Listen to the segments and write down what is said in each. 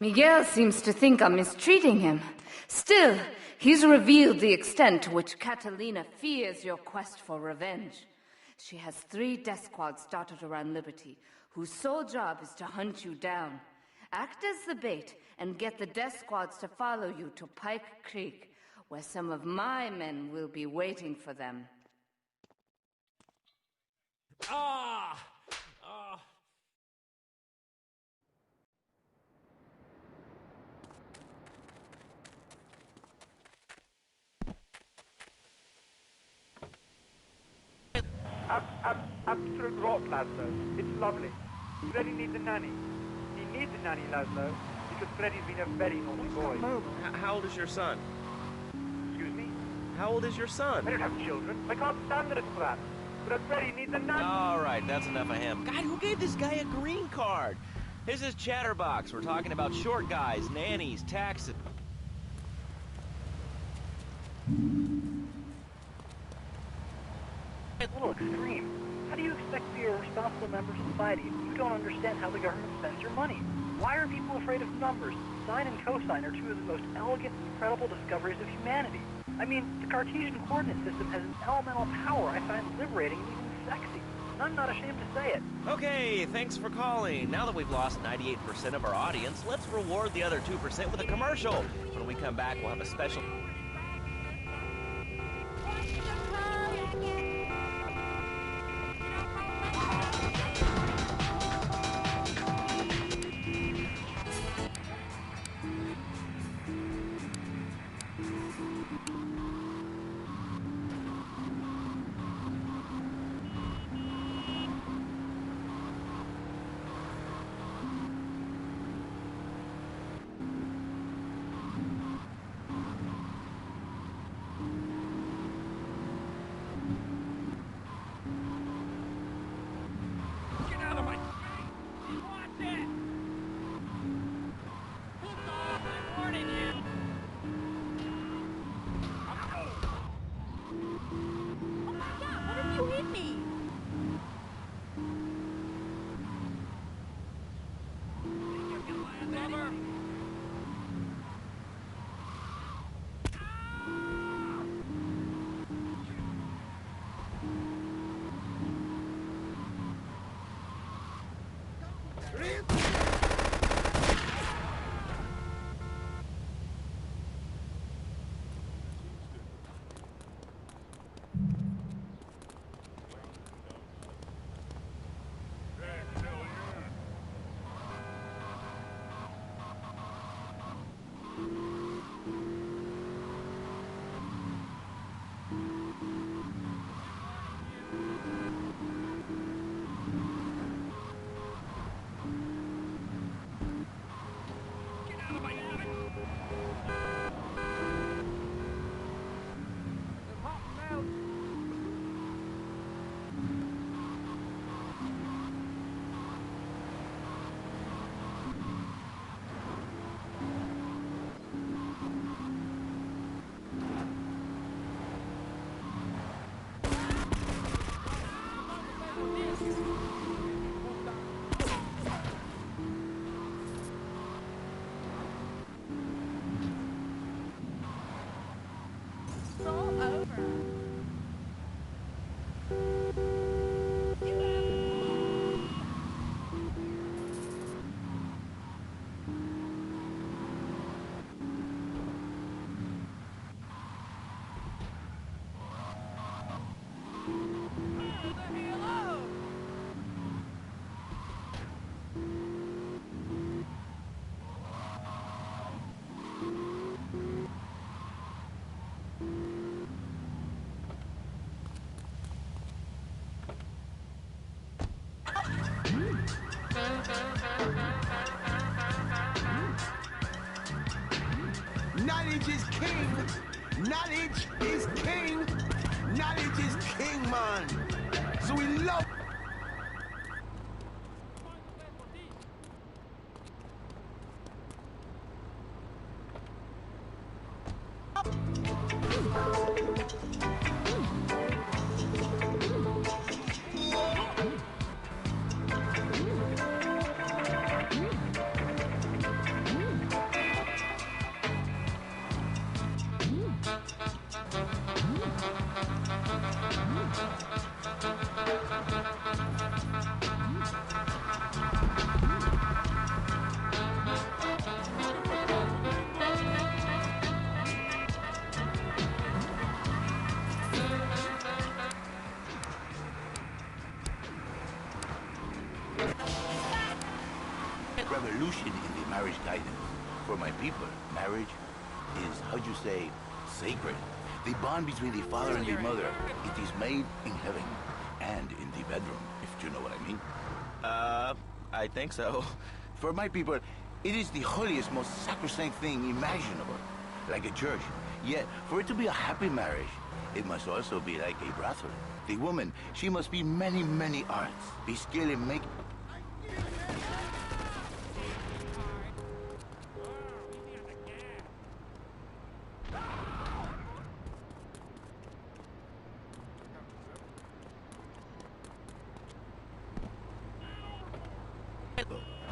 Miguel seems to think I'm mistreating him. Still, he's revealed the extent to which Catalina fears your quest for revenge. She has 3 death squads dotted around Liberty, whose sole job is to hunt you down. Act as the bait and get the death squads to follow you to Pike Creek, where some of my men will be waiting for them. Absolute rot, Laszlo. It's lovely. Freddy needs a nanny. He needs a nanny, Laszlo, because Freddy's been a very naughty boy. How old is your son? Excuse me? How old is your son? I don't have children. I can't stand this crap. But Freddy needs a nanny. All right, that's enough of him. God, who gave this guy a green card? This is Chatterbox. We're talking about short guys, nannies, taxes. It's a little extreme. How do you expect to be a responsible member of society if you don't understand how the government spends your money? Why are people afraid of numbers? Sine and cosine are 2 of the most elegant and incredible discoveries of humanity. I mean, the Cartesian coordinate system has an elemental power I find liberating and even sexy. And I'm not ashamed to say it. Okay, thanks for calling. Now that we've lost 98% of our audience, let's reward the other 2% with a commercial. When we come back, we'll have a special... notion in the marriage guidance. For my people, marriage is, how you say, sacred. The bond between the father and the mother. It is made in heaven and in the bedroom, if you know what I mean. I think so. For my people, it is the holiest, most sacrosanct thing imaginable, like a church. Yet, for it to be a happy marriage, it must also be like a brothel. The woman, she must be many, many arts, be skilled in making.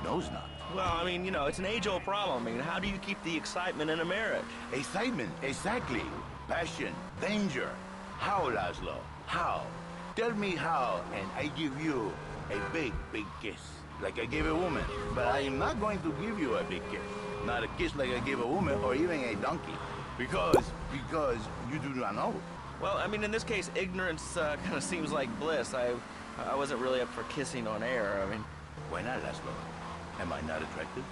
Knows not. Well, I mean, you know, it's an age-old problem. I mean, how do you keep the excitement in a marriage? Excitement, exactly. Passion, danger. How, Laszlo? How? Tell me how, and I give you a big, big kiss, like I gave a woman. But I am not going to give you a big kiss. Not a kiss like I gave a woman or even a donkey. Because you do not know. Well, I mean, in this case, ignorance kind of seems like bliss. I wasn't really up for kissing on air. I mean... Why not, Laszlo? Am I not attractive?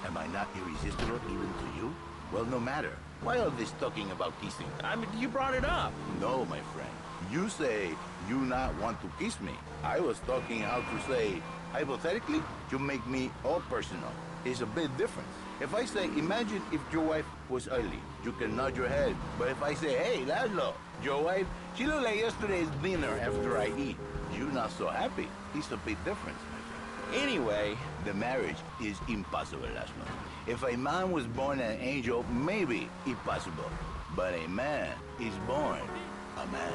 Am I not irresistible even to you? Well, no matter. Why all this talking about kissing? I mean, you brought it up. No, my friend. You say you not want to kiss me. I was talking how to say, hypothetically, to make me all personal. It's a bit different. If I say, imagine if your wife was ugly, you can nod your head. But if I say, hey, Laszlo, your wife, she looked like yesterday's dinner after I eat. You're not so happy. It's a big difference. Anyway, the marriage is impossible, Laszlo. If a man was born an angel, maybe impossible. But a man is born a man.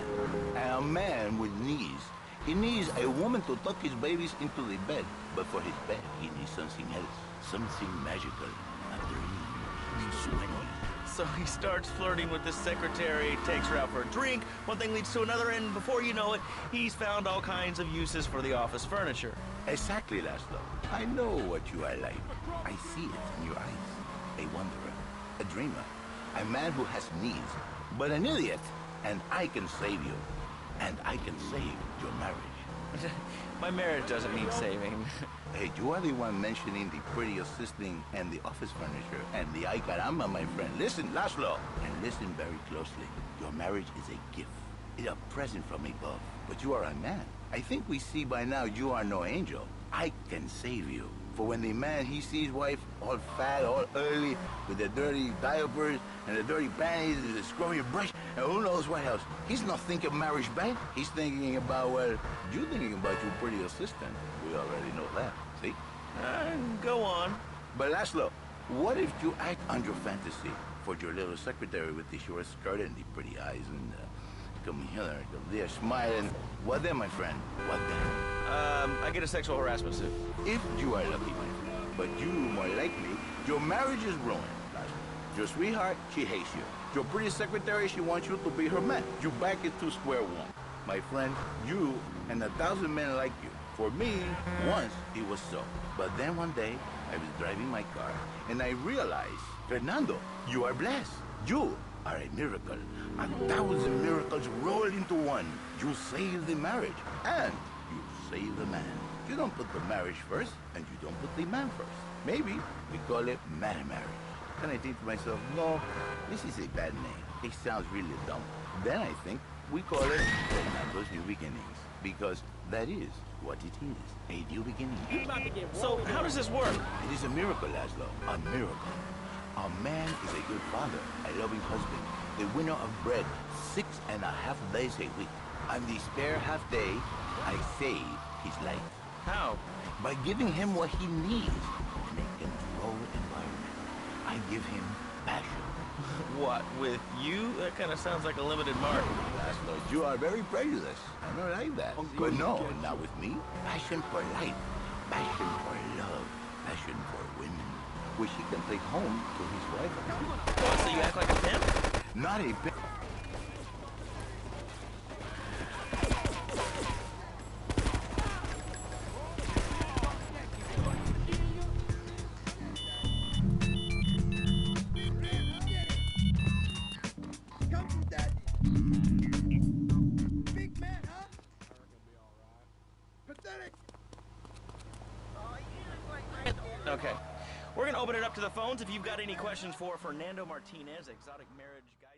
And a man with knees. He needs a woman to tuck his babies into the bed. But for his bed, he needs something else. Something magical. A dream. Sweaty. so he starts flirting with his secretary, takes her out for a drink, one thing leads to another, and before you know it, he's found all kinds of uses for the office furniture. Exactly, Laszlo. I know what you are like. I see it in your eyes. A wanderer, a dreamer, a man who has needs, but an idiot. And I can save you. And I can save your marriage. My marriage doesn't need saving. Hey, you are the one mentioning the pretty assisting and the office furniture and the ay caramba, my friend. Listen, Laszlo, and listen very closely. Your marriage is a gift. It's a present from above. But you are a man. I think we see by now you are no angel. I can save you. For when the man, he sees wife all fat, all early, with the dirty diapers and the dirty panties and the scrubby brush, and who knows what else. He's not thinking marriage back. He's thinking about, well, you thinking about your pretty assistant. We already know that, see? Go on. But Laszlo, what if you act on your fantasy for your little secretary with the short skirt and the pretty eyes and come here, they're smiling. What then, my friend? What then? I get a sexual harassment suit. If you are lucky, my friend. But you, more likely, your marriage is ruined. Your sweetheart, she hates you. Your pretty secretary, she wants you to be her man. You back it to square one. My friend, you and 1,000 men like you. For me, once it was so. But then one day, I was driving my car, and I realized, Fernando, you are blessed. You are a miracle. 1,000 miracles roll into one. You save the marriage, and you save the man. You don't put the marriage first, and you don't put the man first. Maybe we call it man marriage. Then I think to myself, no, this is a bad name. It sounds really dumb. Then I think we call it Fernando's New Beginnings, because that is what it is, a new beginning. So how does this work? It is a miracle, Laszlo, a miracle. A man is a good father, a loving husband, the winner of bread 6.5 days a week. On the spare half day, I save his life. How? By giving him what he needs in a controlled environment. I give him passion. What, with you? That kind of sounds like a limited market. Laszlo, you are very prejudiced. I don't like that. But no, not with me. Passion for life. Passion for love. Passion for women. Which he can take home to his wife. What, so you act like a pimp? Not a pimp. Okay. We're gonna open it up to the phones if you've got any questions for Fernando Martinez, exotic marriage guy.